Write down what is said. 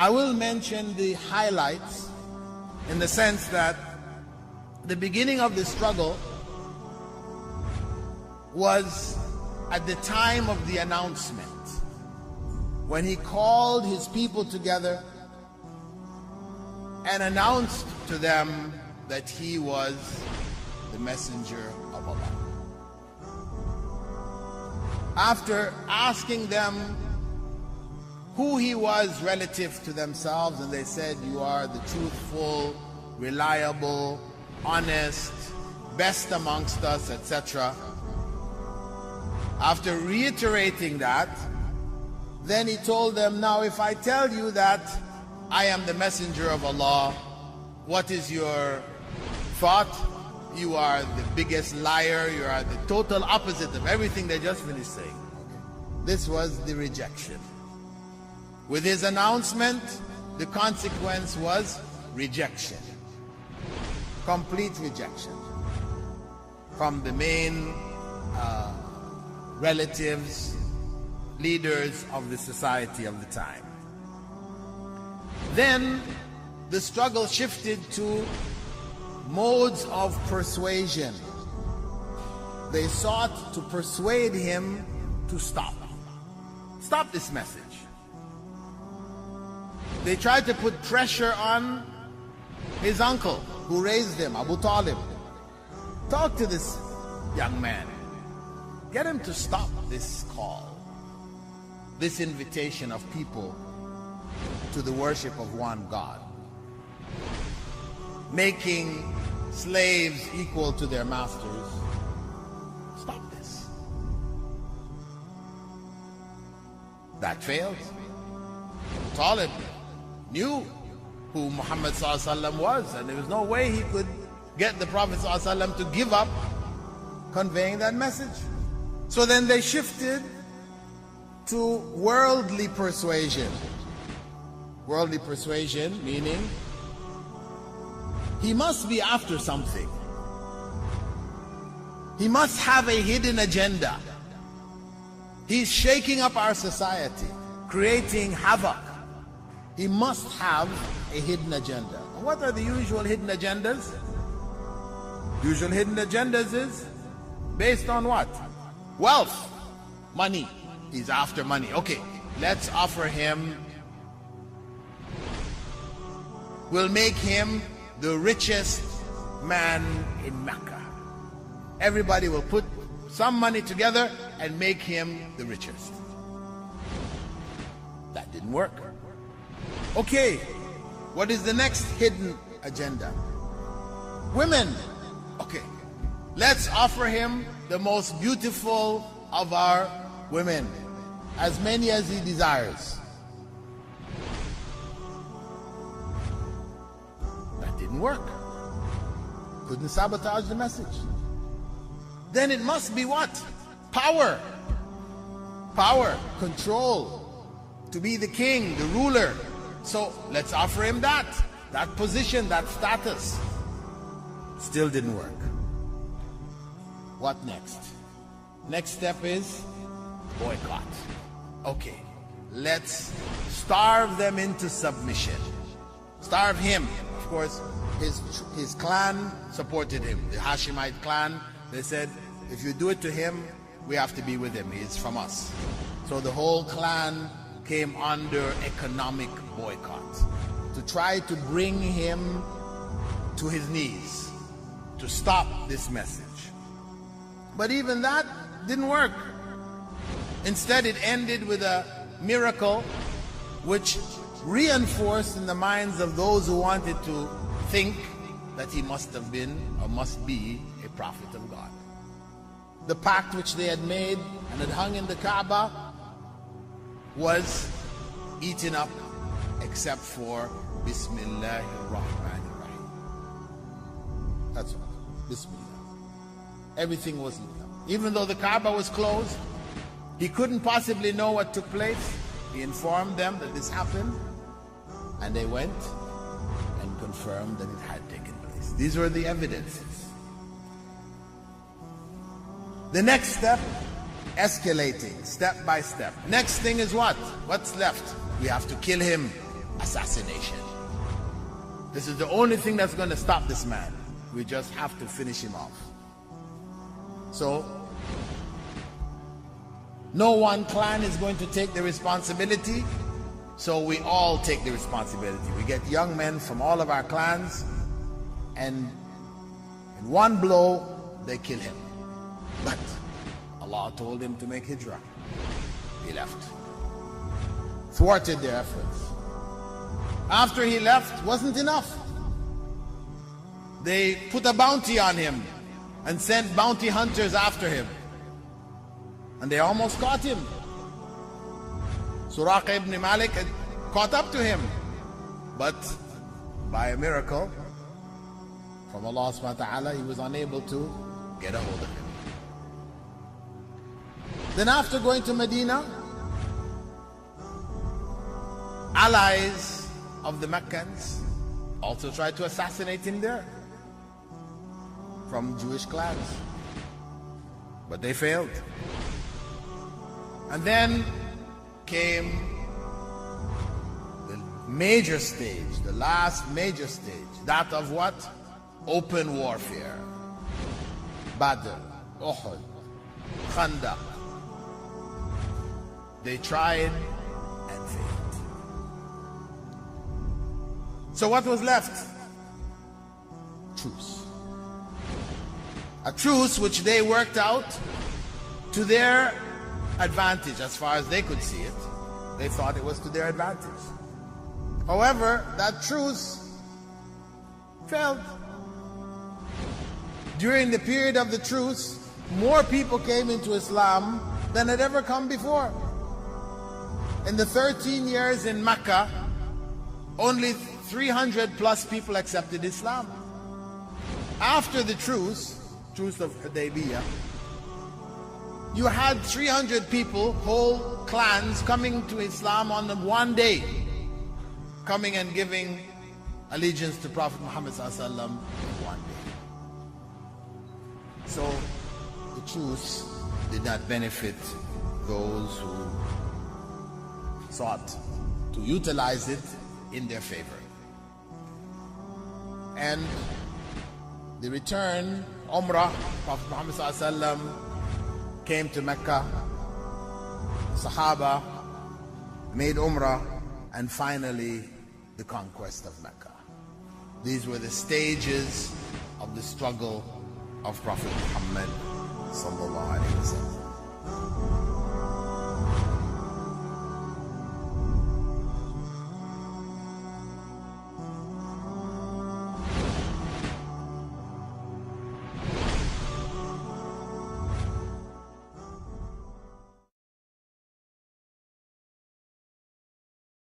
I will mention the highlights in the sense that the beginning of the struggle was at the time of the announcement, when he called his people together and announced to them that he was the messenger of Allah. After asking them who he was relative to themselves, and they said, "You are the truthful, reliable, honest, best amongst us," etc. After reiterating that, then he told them, "Now if I tell you that I am the messenger of Allah, what is your thought? You are the biggest liar. You are the total opposite of everything they just finished saying." This was the rejection. With his announcement, the consequence was rejection. Complete rejection from the main relatives, leaders of the society of the time. Then the struggle shifted to modes of persuasion. They sought to persuade him to stop this message. They tried to put pressure on his uncle who raised him, Abu Talib. Talk to this young man. Get him to stop this call, this invitation of people to the worship of one God, making slaves equal to their masters. Stop this. That failed. Talib knew who Muhammad ﷺ was, and there was no way he could get the Prophet ﷺ to give up conveying that message. So then they shifted to worldly persuasion. Worldly persuasion meaning he must be after something. He must have a hidden agenda. He's shaking up our society, creating havoc. He must have a hidden agenda. And what are the usual hidden agendas? Usual hidden agendas is based on what? Wealth, money. He's after money. Okay, let's offer him. We'll make him the richest man in Mecca. Everybody will put some money together and make him the richest. That didn't work. Okay, what is the next hidden agenda? Women. Okay, let's offer him the most beautiful of our women, as many as he desires. That didn't work. Couldn't sabotage the message. Then it must be what? Power. Power, control, to be the king, the ruler. So let's offer him that position, that status. Still didn't work. What next? Next step is boycott. Okay, let's starve them into submission. Starve him. Of course, his clan supported him. The Hashemite clan, they said, if you do it to him, we have to be with him. He's from us. So the whole clan came under economic boycott to try to bring him to his knees, to stop this message. But even that didn't work. Instead, it ended with a miracle which reinforced in the minds of those who wanted to think that he must have been or must be a prophet of God. The pact which they had made and had hung in the Kaaba was eaten up except for Bismillahir Rahmanir Rahim. That's all. Bismillah. Everything was eaten up. Even though the Kaaba was closed, he couldn't possibly know what took place. He informed them that this happened, and they went and confirmed that it had taken place. These were the evidences. The next step, escalating step by step. Next thing is what? What's left? We have to kill him assassination. This is the only thing that's going to stop this man. We just have to finish him off. So, no one clan is going to take the responsibility, so we all take the responsibility. We get young men from all of our clans, and in one blow, they kill him. But Allah told him to make hijrah. He left. Thwarted their efforts. After he left, wasn't enough. They put a bounty on him and sent bounty hunters after him. And they almost caught him. Suraqa ibn Malik had caught up to him. But by a miracle from Allah subhanahu wa ta'ala, he was unable to get a hold of him. Then after going to Medina, allies of the Meccans also tried to assassinate him there from Jewish clans, but they failed. And then came the major stage, the last major stage, that of what? Open warfare. Badr, Uhud, Khandaq. They tried and failed. So what was left? Truce. A truce which they worked out to their advantage as far as they could see it. They thought it was to their advantage. However, that truce failed. During the period of the truce, more people came into Islam than had ever come before. In the 13 years in Mecca, only 300 plus people accepted Islam. After the truce of Hudaybiyah, you had 300 people, whole clans, coming to Islam on one day, coming and giving allegiance to Prophet Muhammad ﷺ one day. So the truce did not benefit those who sought to utilize it in their favor. And the return, Umrah, Prophet Muhammad ﷺ came to Mecca, Sahaba made Umrah, and finally the conquest of Mecca. These were the stages of the struggle of Prophet Muhammad sallallahu alaihi wasallam.